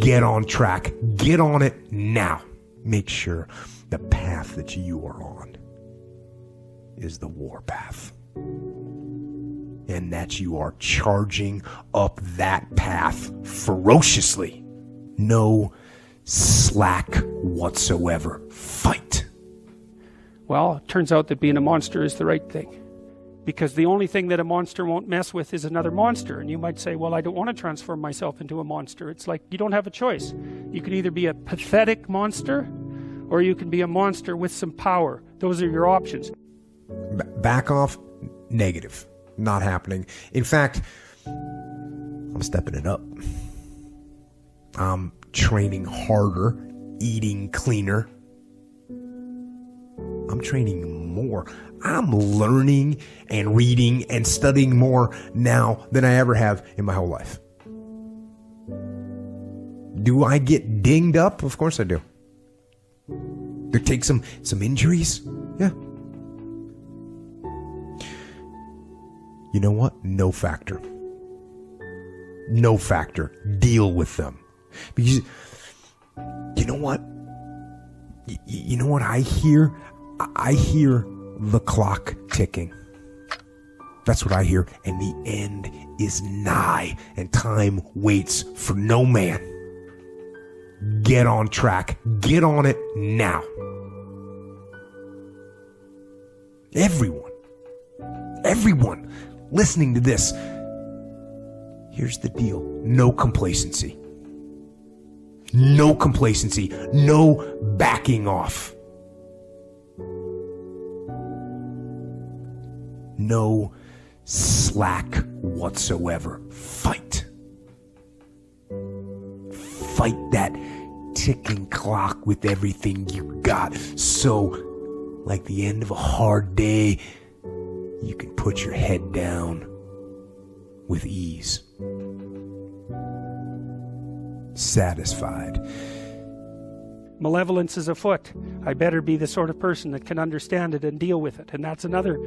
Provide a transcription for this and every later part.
Get on track. Get on it now. Make sure the path that you are on is the war path. And that you are charging up that path ferociously. No slack whatsoever. Fight. Well, it turns out that being a monster is the right thing. Because the only thing that a monster won't mess with is another monster. And you might say, well, I don't want to transform myself into a monster. It's like you don't have a choice. You can either be a pathetic monster or you can be a monster with some power. Those are your options. Back off. Negative. Not happening. In fact, I'm stepping it up. I'm training harder, eating cleaner. I'm training more. I'm learning and reading and studying more now than I ever have in my whole life. Do I get dinged up? Of course I do. Do I take some injuries? Yeah. You know what? No factor. No factor. Deal with them. Because you know what? You know what I hear? I hear the clock ticking. That's what I hear. And the end is nigh. And time waits for no man. Get on track. Get on it now. Everyone listening to this, here's the deal. No complacency. No complacency. No backing off. No slack whatsoever. Fight. Fight that ticking clock with everything you got. So, like the end of a hard day, you can put your head down with ease. Satisfied. Malevolence is afoot. I better be the sort of person that can understand it and deal with it. And that's another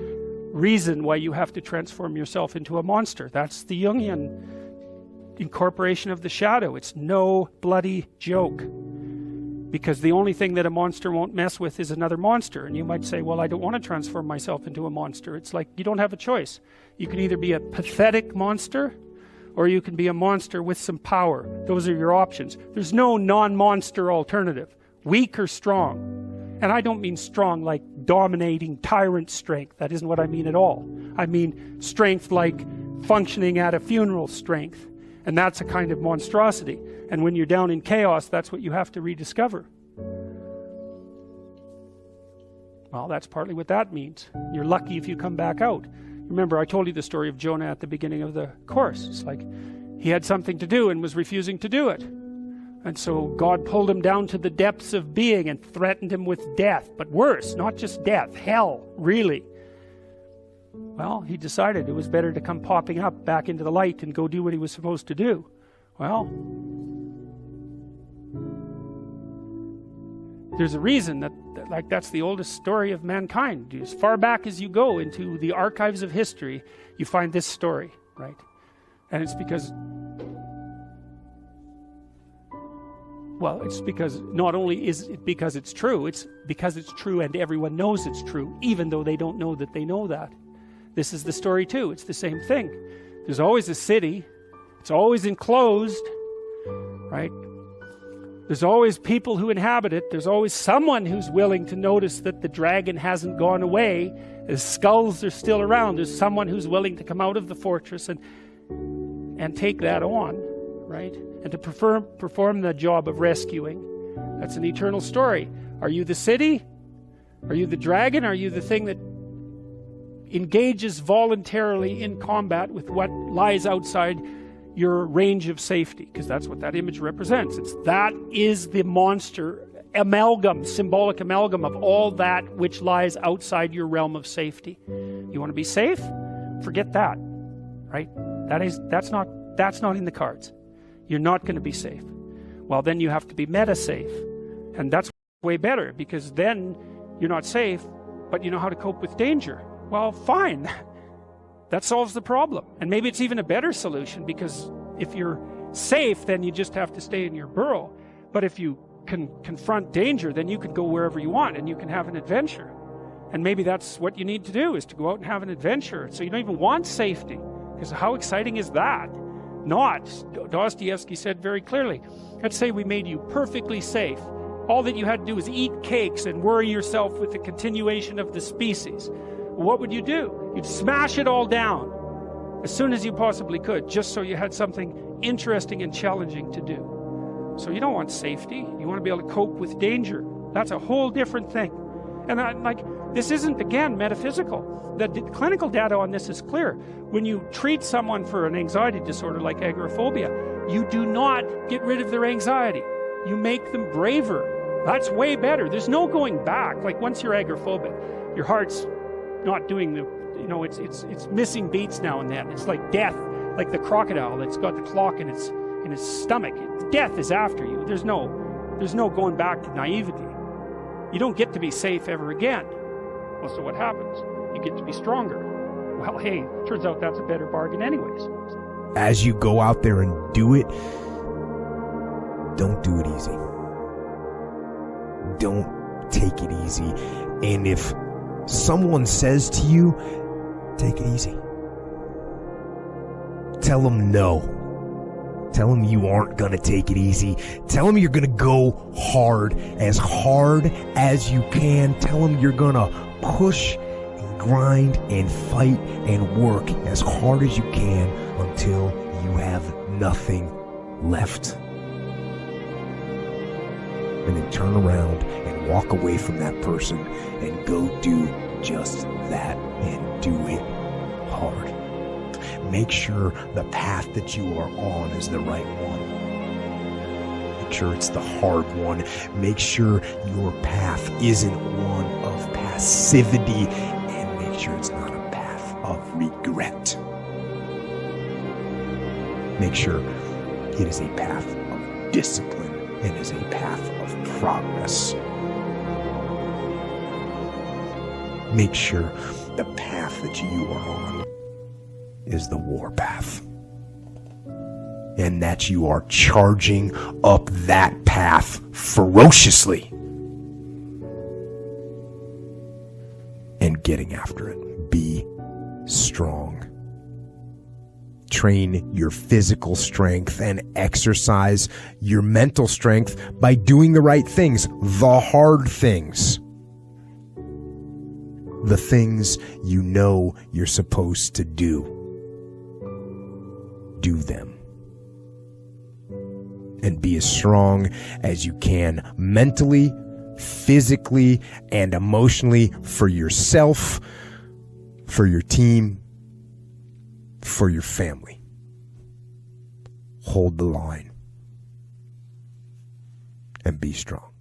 reason why you have to transform yourself into a monster. That's the Jungian incorporation of the shadow. It's no bloody joke. Because the only thing that a monster won't mess with is another monster. And you might say, well, I don't want to transform myself into a monster. It's like you don't have a choice. You can either be a pathetic monster or you can be a monster with some power. Those are your options. There's no non-monster alternative. Weak or strong. And I don't mean strong like dominating tyrant strength. That isn't what I mean at all. I mean strength like functioning at a funeral strength. And that's a kind of monstrosity. And when you're down in chaos, that's what you have to rediscover. Well, that's partly what that means. You're lucky if you come back out. Remember, I told you the story of Jonah at the beginning of the course. It's like he had something to do and was refusing to do it. And so God pulled him down to the depths of being and threatened him with death. But worse, not just death, hell, really. Well, he decided it was better to come popping up back into the light and go do what he was supposed to do. Well, there's a reason that that's the oldest story of mankind. As far back as you go into the archives of history, you find this story, right? And it's because, well, it's because not only is it because it's true, it's because it's true and everyone knows it's true, even though they don't know that they know that. This is the story too. It's the same thing. There's always a city. It's always enclosed, right? There's always people who inhabit it. There's always someone who's willing to notice that the dragon hasn't gone away. His skulls are still around. There's someone who's willing to come out of the fortress and take that on, right? And to perform the job of rescuing. That's an eternal story. Are you the city? Are you the dragon? Are you the thing that engages voluntarily in combat with what lies outside your range of safety? Because that's what that image represents. That is the monster amalgam, symbolic amalgam of all that which lies outside your realm of safety. You want to be safe? Forget that, right? That's not in the cards. You're not going to be safe. Well, then you have to be meta safe, and that's way better, because then you're not safe, but you know how to cope with danger. Well, fine. That solves the problem. And maybe it's even a better solution, because if you're safe, then you just have to stay in your burrow. But if you can confront danger, then you can go wherever you want and you can have an adventure. And maybe that's what you need to do, is to go out and have an adventure. So you don't even want safety, because how exciting is that? Not. Dostoevsky said very clearly, let's say we made you perfectly safe. All that you had to do was eat cakes and worry yourself with the continuation of the species. What would you do? You'd smash it all down as soon as you possibly could, just so you had something interesting and challenging to do. So you don't want safety. You want to be able to cope with danger. That's a whole different thing. And this isn't, again, metaphysical. The clinical data on this is clear. When you treat someone for an anxiety disorder like agoraphobia, you do not get rid of their anxiety. You make them braver. That's way better. There's no going back. Like, once you're agoraphobic, your heart's not doing the, it's missing beats now and then. It's like death, like the crocodile that's got the clock in its stomach. Death is after you. There's no going back to naivety. You don't get to be safe ever again. Well, so what happens? You get to be stronger. Well, hey, turns out that's a better bargain anyways. As you go out there and do it, don't do it easy. Don't take it easy. And if someone says to you, take it easy, tell them no. Tell them you aren't going to take it easy. Tell them you're going to go hard as you can. Tell them you're going to push and grind and fight and work as hard as you can until you have nothing left. And then turn around and walk away from that person and go do just that, and do it hard. Make sure the path that you are on is the right one. Make sure it's the hard one. Make sure your path isn't one of passivity, and make sure it's not a path of regret. Make sure it is a path of discipline and is a path of progress. Make sure the path that you are on is the war path, and that you are charging up that path ferociously and getting after it. Be strong. Train your physical strength and exercise your mental strength by doing the right things, the hard things. The things you know you're supposed to do. Do them. And be as strong as you can, mentally, physically, and emotionally, for yourself, for your team, for your family. Hold the line and be strong.